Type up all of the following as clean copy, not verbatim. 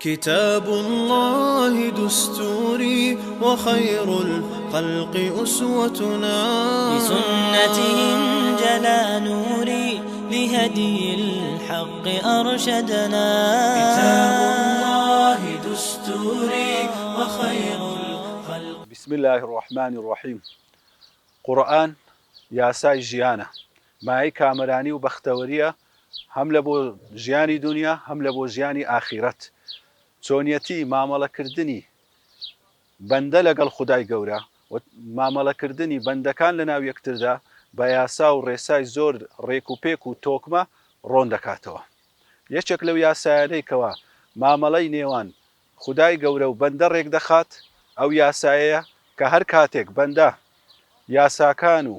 كتاب الله دستوري وخير الخلق أسوتنا، بسنته انجلى نوري لهدي الحق أرشدنا. كتاب الله دستوري وخير الخلق. بسم الله الرحمن الرحيم. قرآن یاسای ژیانە، مای کامەرانی و بەختەوەریە، هەم لە بۆ ژیانی دنیا هەم لە بۆ ژیانی ئاخیرەت. چۆنیەتی مامەڵەکردنی بەندە لەگەڵ خودای گەورە و مامەڵەکردنی بەندەکان لە ناو یەکتردا بە یاسا و ڕێسای زۆر ڕێک و پێک و تۆکمە ڕۆن دەکاتەوە. یەکێک لەو یاسایانەی مامەڵەی نێوان خودای گەورە و بەندە ڕێک دەخات، ئەو یاسایەیە کە هەر کاتێک بەندە یاساکان و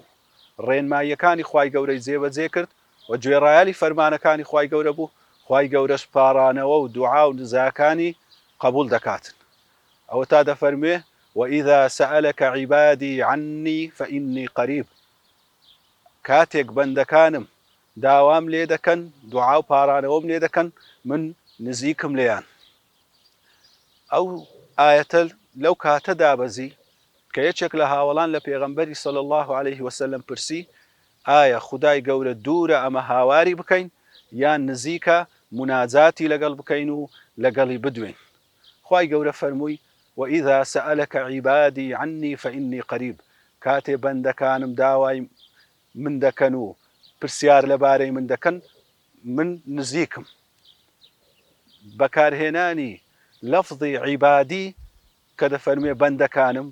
ڕێنماییەکانی خوای گەورەی جێبەجێ کرد و گوێڕایەلی فەرمانەکانی خوای گەورە بوو، خوای گەورەش پاڕانەوە و دوعا و نزاکانی قبول دەکاتن. ئەوە تا دەفەرمێ وإذا سألك عبادي عني فإني قريب. کاتێک بەندەکانم داوام لێ دەکەن، دوعا و پاڕانەوەم لێ دەکەن، من نزیکم لێیان. ئەو ئاەتە لەو کاتە دابەزی کە یەکێک لە هاوڵان لە پێغەمبەری صلی الله عليه وسلم پرسی ئایا خودای گەورە دوورە ئەمە هاواری بکەین یان نزیکە مناجاتی لەگەڵ بکەین و لەگەڵی بدوێن. خوای گەورە فەرمووی وإذا سألك عبادي عني فإني قريب. کاتێ بەندەکانم داوای من دەکەن و پرسیار لەبارەی من دەکەن، من نزیکم. بەکارهێنانی لەفظی عیبادی کە دەفەرمێ بەندەکانم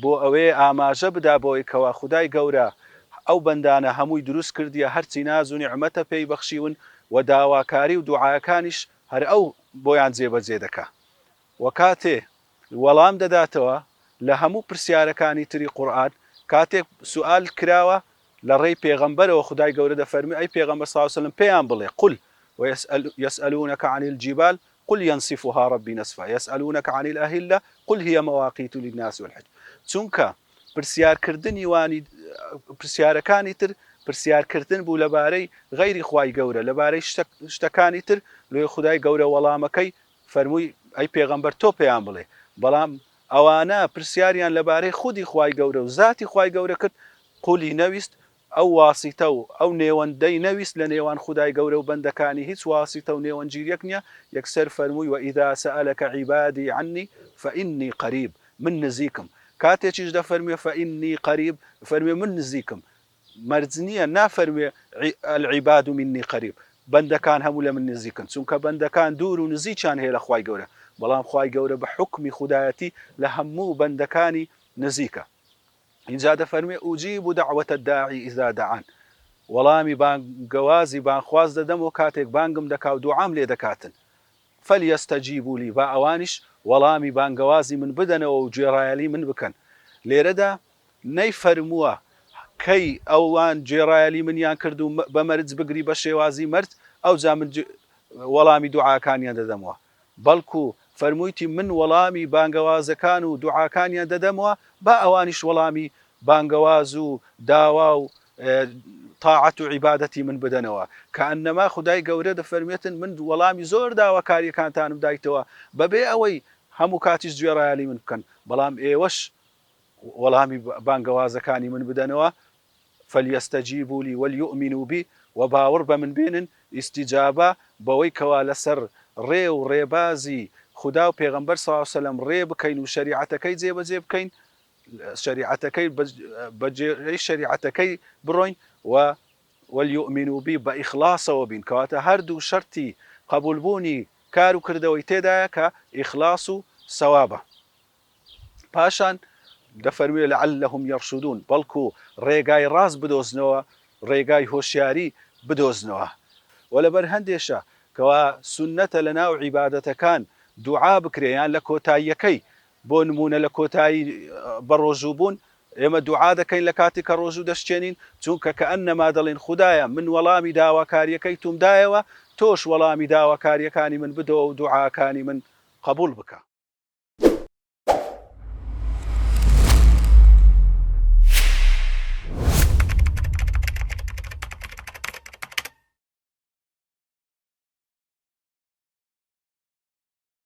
بۆ ئەوەیە ئاماژە بدا بۆی کەوا خودای گەورە ئەو بەندانە هەمووی دروست کردیە، هەرچی ناز و نیعمەتە پێی بەخشیون و داواکاری و دوعاکانیش هەر ئەو بۆیان جێبەجێ دەکا. و کاتێ وەڵام دەداتەوە لە هەموو پرسیارەکانی تری قورئان، کاتێک سوال کراوە لە ڕێی پێغەمبەرەوە، خودای گەورە دەفەرمی ئەی پێغەمبەر صلی الله علیه وسلم پێیان بڵێ قل ويسألونك عن الجبال قل ينسفها ربي نسفا يسألونك عن الأهلة قل هي مواقيت للناس والحج. چونکە پرسیارکردنی وانی پرسیارەکانی تر پرسیارکردن بوو لەبارەی غەیری خوای گەورە، لەبارەی شتەکانی تر، لێ خودای گەورە وەڵامەکەی فەرمووی ئەی پێغەمبەر تۆ پێیان بڵێ. بەڵام ئەوانە پرسیاریان لەبارەی خودی خوای گەورە و ذاتی خوای گەورە کرد، قولی نەویست، ئەو واسیتە و ئەو نێوەندەی نەویست لە نێوان خودای گەورە و بەندەکانی، هیچ واسیتە و نێوەنگیریەک نییە. یەکسەر فەرمووی وإذا سألك عبادي عني فإني قريب، من نزیکم. کاتێکیش دەفەرمێ فإني قريب، فەرمێ من نزیکم. مەرج نییە، نافەرمێ العباد مني قريب، بەندەکان هەموو لە من نزیکن، چونکە بەندەکان دوور و نزیکیان هەیە لە خوای گەورە، بەڵام خوای گەورە بە حکمی خودایەتی لە هەموو بەندەکانی نزیکە. اینجا دەفەرمێ ئوجیب دعوة الداعی إذا دعان، وەڵامی بانگەوازی بانخواز دەدەم و کاتێک بانگم دەکا و دوعام لێ دەکاتن. فەلیەستەجیبوا لی، با ئەوانیش وەڵامی بانگەوازی من بدەنەوە و گوێڕایەلی من بکەن. لێرەدا نەیفەرمووە کەی ئەوان گوێڕایەلی منیان کرد و بە مەرج بگری بە شێوازی مەرج ئەوجا من وەڵامی دوعاکانیان دەدەمەوە، بەڵکو فەرموویتی من وەڵامی بانگەوازەکان و دوعاکانیان دەدەمەوە، با ئەوانیش وەڵامی بانگەواز و داوا و طاعەت و عیبادەتی من بدەنەوە. کە ئەنەما خودای گەورە دەفەرمێتن من وەڵامی زۆر داواکاریەکانتانم دایتەوە بەبێ ئەوەی هەموو کاتیش گوێڕایەلی من بکەن، بەڵام ئێوەش وەڵامی بانگەوازەکانی من بدەنەوە. فەلیەستەجیبوا لی وەلیؤمنوا بی، و باوەڕ بە من بێنن، ئیستیجابە بەوەی کەوا لەسەر ڕێ و ڕێبازی خدا و پێغەمبەر صلی الله علیه وسلم ڕێ بکەین و شەریعەتەکەی جێبەجێ بکەین، شەریعەتەکەی بەجێی شەریعەتەکەی بڕۆین و وەلیؤمنوا بی بە ئیخلاسەوە بین، کەواتە هەردوو شەرتی قبولبوونی کار و کردەوەی تێدایە کە ئیخلاس و سەوابە. پاشان دەفەرموێ لعلهم يرشدون، بەڵکو ڕێگای ڕاست بدۆزنەوە، ڕێگای هۆشیاری بدۆزنەوە. و لەبەر هەندێشە کەوا سونەتە لە ناو عیبادەتەکان دوعا بکرێیان لە کۆتاییەکەی، بۆ نمونە لە کۆتایی بە ڕۆژوو بوون ئێمە دوعا دەکەین لە کاتی کە ڕۆژوو دەشتێنین، چونکە کە ئەنەما دەڵێن خودایە من وەڵامی داواکاریەکەی تومدایەوە، تۆش وەڵامی داواکاریەکانی من بدەوە و دوعاکانی من قبول بکە.